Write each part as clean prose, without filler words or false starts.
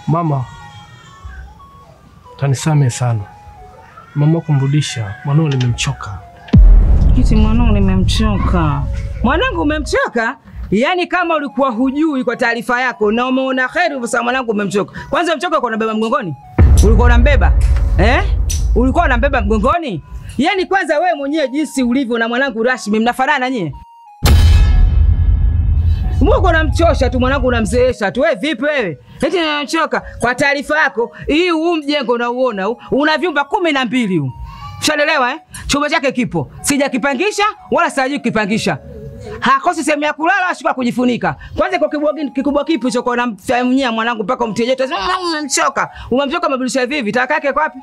Mama, tanisame sana. Mama kumrudisha, mwanangu nimemchoka. Kiti mwanangu nimemchoka. Mwanangu umemchoka? Yaani kama ulikuwa hujui kwa taarifa yako na umeona kheri usema mwanangu umemchoka. Kwanza umchoka kwa unabeba mgongoni? Ulikuwa unambeba? Ulikuwa unambeba mgongoni? Yaani kwanza wewe mwenyewe jinsi ulivyo na mwanangu Rashmi mnafanana nyie? Mungu unamchosha tu mwanangu unamzeesha tu. Wewe vipi wewe? Eti unamchoka kwa taarifa yako. Hii huu mjengo unaouona una vyumba 12 huu. Ushaelewa Chumba chake kipo. Sijakipangisha wala sijui kukipangisha. Hakosi sehemu ya kulala ashika kujifunika. Kwanza kwa kikubwa kipi hicho kwa unamfanyia mwanangu mpaka umtie joto. Umemchoka. Umemchoka mabadilisha vipi? Talaka yake kwa wapi?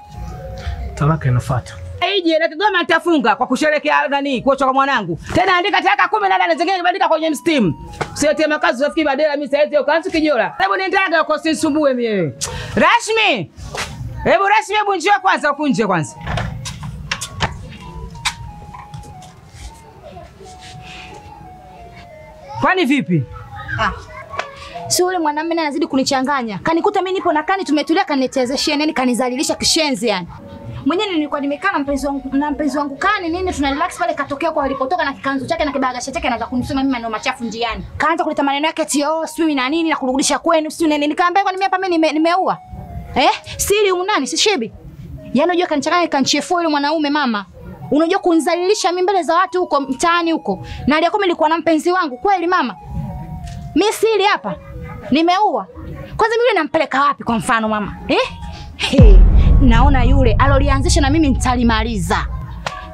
Talaka inafuata. Ije na Kigoma nitafunga kwa kusherekea nani kuocha kwa mwanangu. Tena andika talaka 18 zingine bandika kwenye steam. Usiete makazi usifikiri badala mimi saizi ukaanza kijola. Hebu niendaga uko sinisumbue mimi. Rashmi. Hebu njoo kwanza ukunje kwanza. Kwani vipi? Si yule mwanamume anazidi kunichanganya. Kanikuta mimi nipo na kani tumetulia kanichezeshia nini kanizalilisha kishenzi yani. Mwenyewe nilikuwa nimekaa na mpenzi wangu kani nini tuna relax pale katokea kwa alipotoka na kikanzu chake na kibagasha chake anaanza kunisema mimi maneno machafu njiani. Kaanza kuleta maneno yake eti sijui na nini na kurudisha kwenu sijui nini. Nikamwambia kwa nini hapa mimi nimeua? Siri unani si shibi. Yaani unajua kanichanganya kanchefua yule mwanaume mama. Unajua kunizalilisha mimi mbele za watu huko mtaani huko. Na aliyekuwa nilikuwa na mpenzi wangu kweli mama. Mimi siri hapa. Nimeua. Kwanza mimi nampeleka wapi kwa mfano mama? Naona yule alolianzisha na mimi nitalimaliza.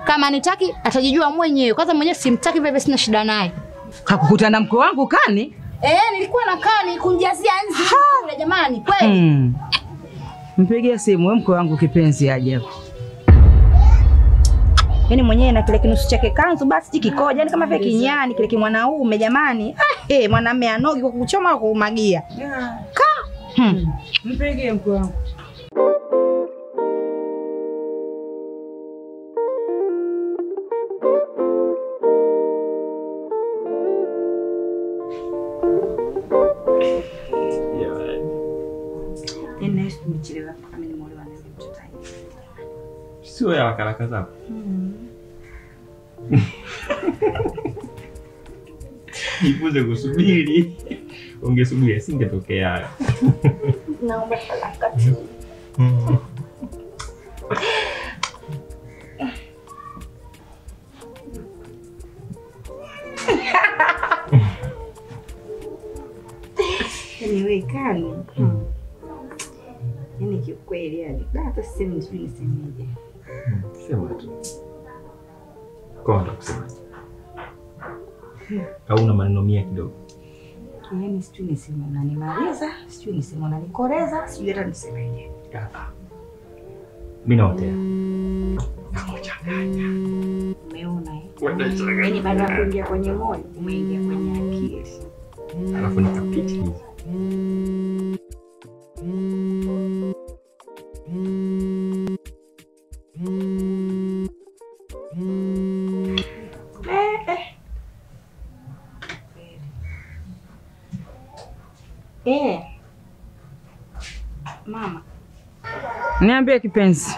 Kama nitaki atajijua mwenyewe. Kwanza mwenyewe simtaki vile sina shida naye. Hakukutana na mke wangu kani? Nilikuwa na kani kunjazia nzi kule jamani kweli. Mpigie simu wewe mke wangu kipenzi aje hapo. Yaani mwenyewe na kile kinusu chake kanzu basi kikoja yani kama vile kinyani kile kimwanaume jamani. Mwanamume anogi kwa kuchoma kwa kumagia. Mpigie mke wangu. Sio ya haraka zako. Jifunze kusubiri. Ungesubiri singetokea haya. Naomba talaka tu. Anyway kani. Yaani kikweli yani hata sisemi nisemeje. Sema tu. Konda kusema. Hauna maneno mia kidogo. Yaani sijui niseme unanimaliza, sijui niseme unanikoreza, sijui hata nisemeje. Mimi naotea. Nakuchanganya. Umeona Yaani baada ya kuingia kwenye moyo, umeingia kwenye akili. Alafu nikapiti hivi. Mama. Niambie kipenzi.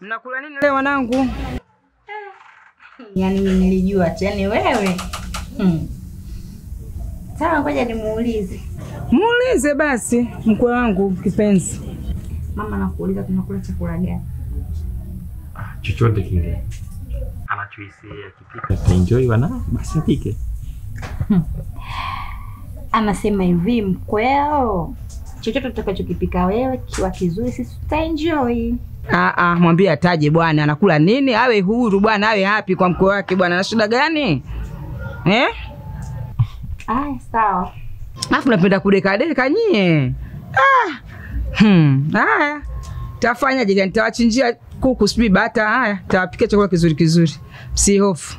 Mnakula nini leo wanangu? Yaani nilijua tena wewe. Sawa ngoja nimuulize. Muulize basi mkwe wangu kipenzi. Mama nakuuliza tunakula chakula gani? Chochote kile. Anachohisi akipika enjoy wana basi apike. Anasema hivi mkweo. Chochote utakachokipika wewe kiwa kizuri sisi tutaenjoy. Mwambie ataje bwana anakula nini awe huru bwana awe happy kwa mkwe wake bwana ana shida gani? Sawa. Alafu napenda kudeka nyie. Haya. Tafanya je nitawachinjia kuku sibi bata haya tawapika chakula kizuri. Msihofu.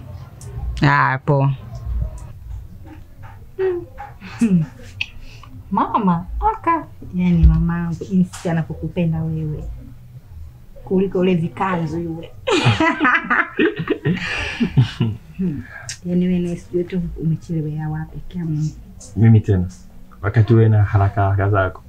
Poa. Mama, yaani mamangu jinsi anapokupenda wewe. Kuliko ule vikanzu yule. Yaani wewe sijui tu umechelewea wapi kama mimi tena. wakati wewe na haraka zako.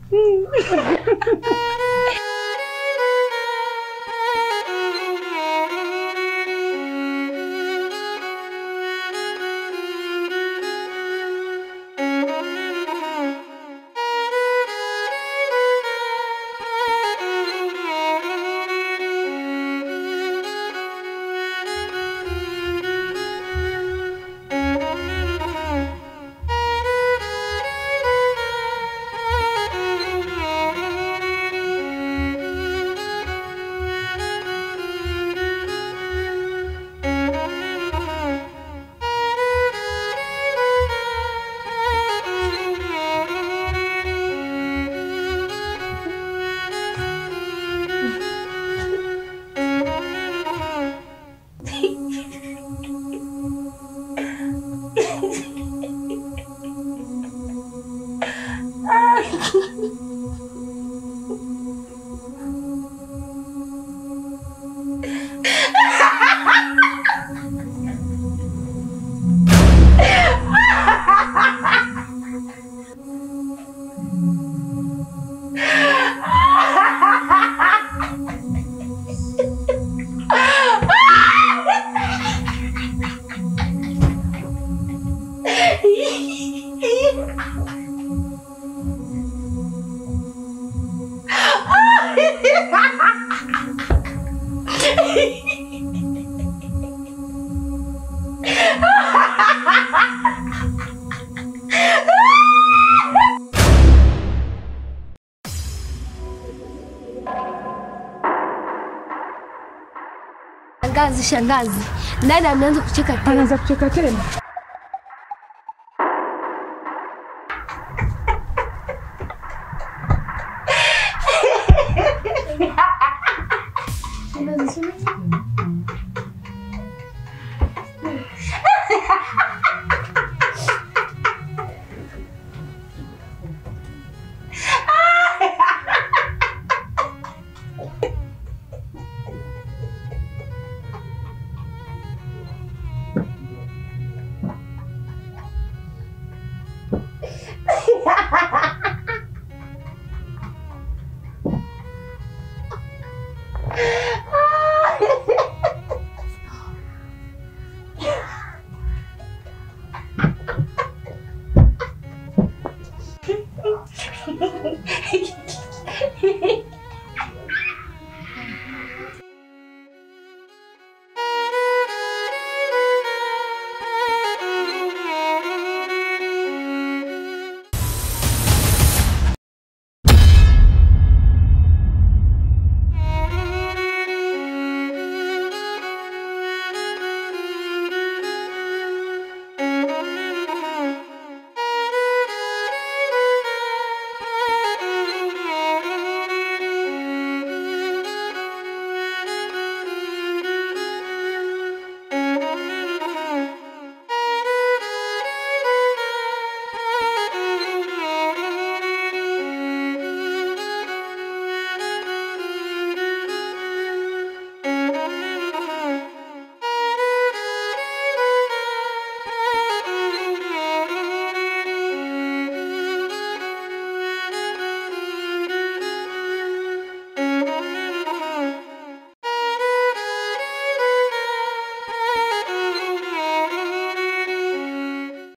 Shangazi, dada ameanza kucheka tena. Anaanza kucheka tena. Shangazi,